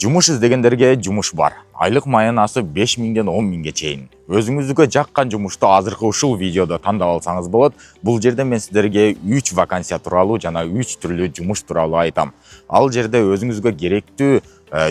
Жумуш издегендерге жумуш бар. Айлык маянасы 5000ден 10.000ге чейин. Өзүңүзгө жаккан жумушту азыркы ушул видеодо тандап алсаңыз болот. Бул жерде мен сиздерге 3 вакансия тууралуу жана 3 түрлүү жумуш тууралуу айтам. Ал жерде өзүңүзгө керектүү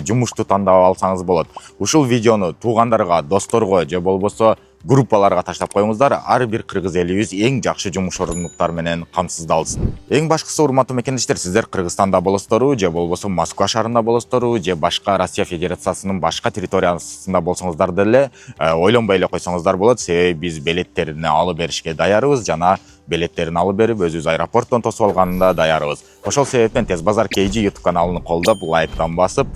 жумушту тандап алсаңыз болот. Ушул видеону туугандарга, досторго же болбосо группаларга таштап коюңуздар. Ар бир кыргыз элибиз эң жакшы жумуш орунлуктары менен камсыздалсын. Эң башкысы, урматтуу мекендештер, сиздер Кыргызстанда болостору, же болбосо Москва шаарында болостору, же башка Россия Федерациясынын башка территориясында болсоңуздар деле ойлонбой эле койсоңуздар болот. Себеби биз билеттерин алып беришке даярбыз жана билеттерин алып берип, өзүбүз аэропорттон тосуп алганда даярбыз. Ошол себептен Тез Базар KG YouTube каналын колдоп, лайктан басып,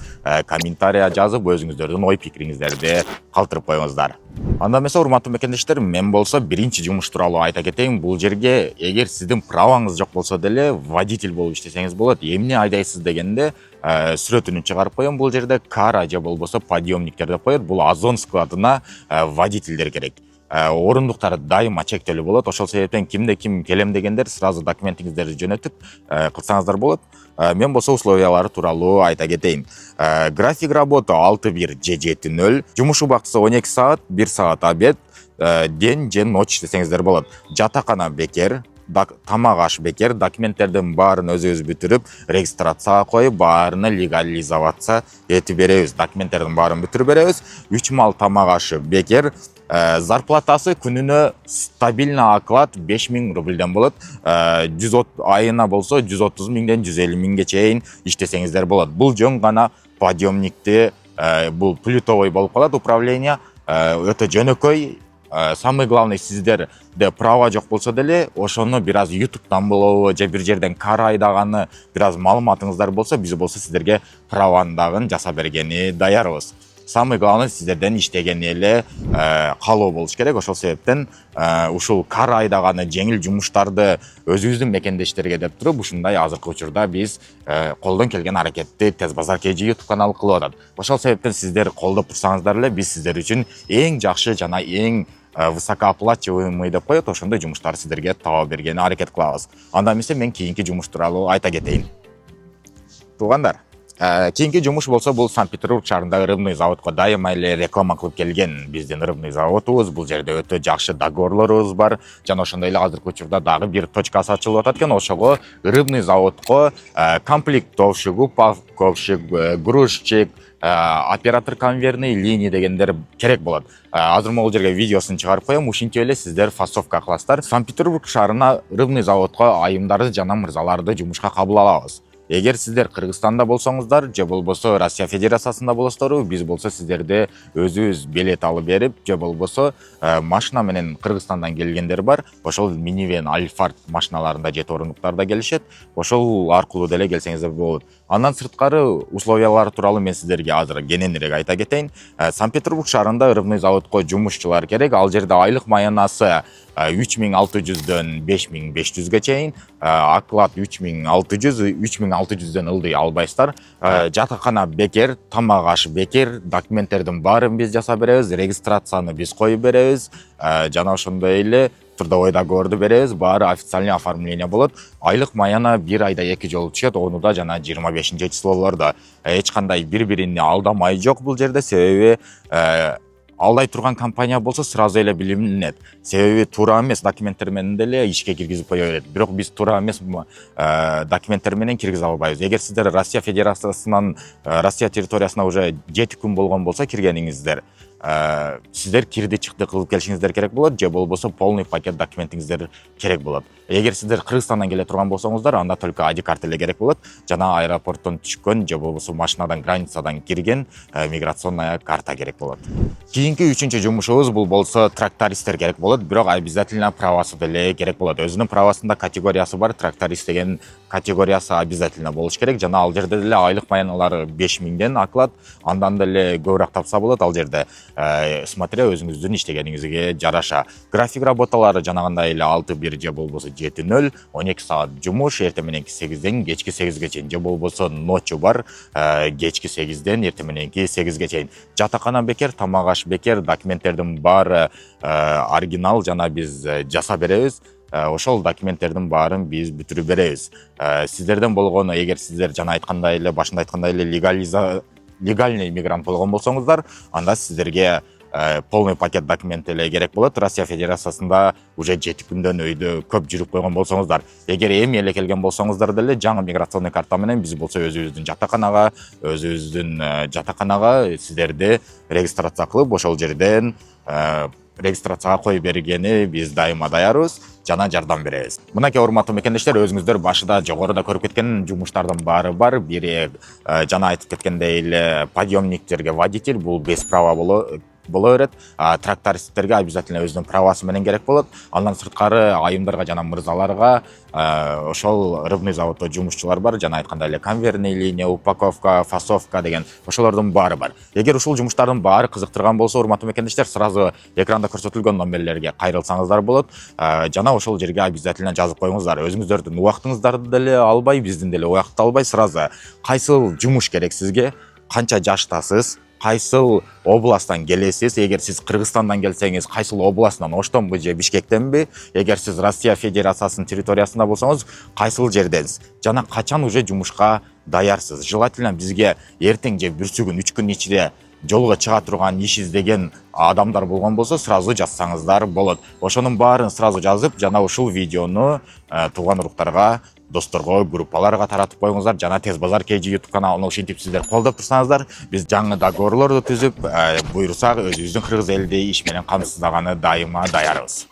комментария жазып, өзүңүздөрдүн ой пикириңиздерди калтырып коюңуздар. Анда эмесе, урматтуу мекендештер, мен болсо биринчи жумуш тууралуу айта кетейин. Бул жерге эгер сиздин праваңыз жок болсо деле водитель болуп иштесеңиз болот. Эмне айдайсыз дегенде сүрөтүнү чыгарып коем. Бул жерде кара же болбосо подъемниктер деп коет. Бул Озон складына водительдер керек. Орундуктар дайыма чектелүү болот. Ошол себептен кимде ким келем дегендер сразу документиңиздерди жөнөтүп кылсаңыздар болот. Мен болсо условиялары тууралуу айта кетейин. График работа 6-1 же 7-0. Жумуш убактысы 12 саат, 1 саат обед, день же ночь десеңиздер болот. Жатакана бекер, тамак аш бекер, документтердин баарын өзүбүз бүтүрүп, регистрацияга коюп, баарына легализация этип беребиз. Документтердин баарын бүтүрүп беребиз. 3 мал тамак ашы бекер. Зарплатасы күнүнө стабильно оклад 5000 рубльден болот. Айына болсо 130 миңден 150 миңге чейин иштесеңиздер болот. Бул жөн гана подъемникти, бул плютовой болуп калат, управление өтө жөнөкөй. Самый главный, сиздерде права жок болсо деле, ошону бир аз ютубтан болобу же бир жерден кара айдаганы бир аз маалыматыңыздар болсо, биз болсо сиздерге праванын дагы жасап бергени даярбыз. Самый главный, сиздерден иштегени эле каалоо болуш керек. Ошол себептен ушул кар айдаганы жеңил жумуштарды өзүбүздүн мекендештерге деп туруп, ушундай азыркы учурда биз колдон келген аракетти Тез Базар KG YouTube каналы кылып атат. Ошол себептен сиздер колдоп турсаңыздар эле, биз сиздер үчүн эң жакшы жана эң высокооплачиваемый деп коет, ошондой жумуштарды сиздерге таба бергени аракет кылабыз. Анда эмесе мен кийинки жумуш тууралуу айта кетейин. Туугандар, кийинки жумуш болсо бул Санкт-Петербург шаарындагы рыбный заводко дайыма эле реклама кылып келген биздин рыбный заводубуз. Бул жерде өтө жакшы договорлорубуз бар жана ошондой эле азыркы учурда дагы бир точкасы ачылып атат экен. Ошого рыбный заводко комплектовщик, упаковщик, грузчик, оператор конвейерный линия дегендер керек болот. Азыр могул жерге видеосун чыгарып коем, ушинтип эле сиздер фасовка кыласыздар. Санкт-Петербург шаарына рыбный заводко айымдарды жана мырзаларды жумушка кабыл алабыз. Эгер сиздер Кыргызстанда болсоңуздар же болбосо Россия Федерациясында болостору, биз болсо сиздерде өзүбүз билет алып берип, же болбосо машина менен Кыргызстандан келгендер бар. Ошол минивэн, Альфард машиналарында жете орундуктарда келишет. Ошол аркылуу деле келсеңиздер болот. Андан сырткары условиялары тууралуу мен сиздерге азыр кененирээк айта кетейин. Санкт-Петербург шаарында рыбный заводко жумушчулар керек. Ал жерде айлык маянасы 3600дөн 5500ге чейин, оклад 3600дөн ылдый албайсыздар. Жатакана бекер, тамак аш бекер, документтердин баарын биз жасап беребиз, регистрацияны биз коюп беребиз, жана ошондой эле трудовой договорду беребиз, баары официальный оформление болот. Айлык маяна бир айда 2 жолу түшөт, ону да жана 25 числолордо. Эч кандай бири-бирини алдамай жок бул жерде, себеби алдай турган компания болсо сразу эле билинет. Себеби туура эмес документтер менен деле ишке киргизип кое берет. Бирок биз туура эмес документтер менен киргизе албайбыз. Эгер сиздер Россия Федерациясынан, Россия территориясына уже 7 күн болгон болсо киргениңиздер, сиздер кирди чыкты кылып келишиңиздер керек болот, же болбосо полный пакет документиңиздер керек болот. Эгер сиздер Кыргызстандан келе турган болсоңуздар, анда только ID карта эле керек болот, жана аэропорттон түшкөн же болбосо машинадан, границадан кирген миграционная карта керек болот. Кийинки 3-чү жумушубуз бул болсо трактористтер керек болот, бирок обязательно правасы деле керек болот. Өзүнүн правасында категориясы бар, тракторист деген категориясы обязательно болуш керек, жана ал жерде деле айлык маяналары 5000ден оклад, андан деле көбүрөөк тапса болот ал жерде. Смотря өзүңүздүн иштегениңизге жараша. График работалары жанагындай эле 6-1 же болбосо 7-0, 12 саат жумуш, эртең мененки 8ден кечки 8ге чейин, же болбосо ночу бар, кечки 8ден эртең мененки 8ге чейин. Жатакана бекер, тамак аш бекер, документтердин баары оригинал жана биз жасап беребиз. Ошол документтердин баарын биз бүтүрүп беребиз. Сиздерден болгону, эгер сиздер жана айткандай эле, башында айткандай эле легальный мигрант болгон болсоңуздар, анда сиздерге полный пакет документ эле керек болот. Россия Федерациясында уже 7 күндөн өйдө көп жүрүп койгон болсоңуздар, эгер эми эле келген болсоңуздар деле жаңы миграционный карта менен биз болсо өзүбүздүн жатаканага сиздерди регистрация кылып, ошол жерден регистрацияга кое бергени биз дайыма даярбыз жана жардам беребиз. Мынакей урматтуу мекендештер, өзүңүздөр башында жогоруда көрүп кеткен жумуштардын баары бар. Бири жана айтып кеткендей эле подъемниктерге водитель, бул без права боло берет. Трактористтерге обязательно өзүнүн правасы менен керек болот. Андан сырткары айымдарга жана мырзаларга ошол рыбный заводдо жумушчулар бар, жана айткандай эле конвейерный линия, упаковка, фасовка деген ошолордун баары бар. Эгер ушул жумуштардын баары кызыктырган болсо, урматтуу мекендештер, сразу экранда көрсөтүлгөн номерлерге кайрылсаңыздар болот. Жана ошол жерге обязательно жазып коюңуздар. Өзүңүздөрдүн убактыңыздарды деле албай, биздин деле убакытты албай, сразу кайсыл жумуш керек сизге, канча жаштасыз, кайсыл областтан келесиз, эгер сиз Кыргызстандан келсеңиз, кайсыл областынан, Оштонбу же Бишкектенби, эгер сиз Россия Федерациясынын территориясында болсоңуз, кайсыл жерденсиз, жана качан уже жумушка даярсыз. Желательно бизге эртең же бүрсүгүн 3 күн ичинде жолго чыга турган иш издеген адамдар болгон болсо, сразу жазсаңыздар болот. Ошонун баарын сразу жазып, жана ушул видеону тууган уруктарга, досторго, группаларга таратып коюңуздар. Жана Тез Базар KG YouTube каналын ушинтип сиздер колдоп турсаңыздар, биз жаңы договорлорду түзүп, буйрусак өзүбүздүн кыргыз элди иш менен камсыздаганы дайыма даярбыз.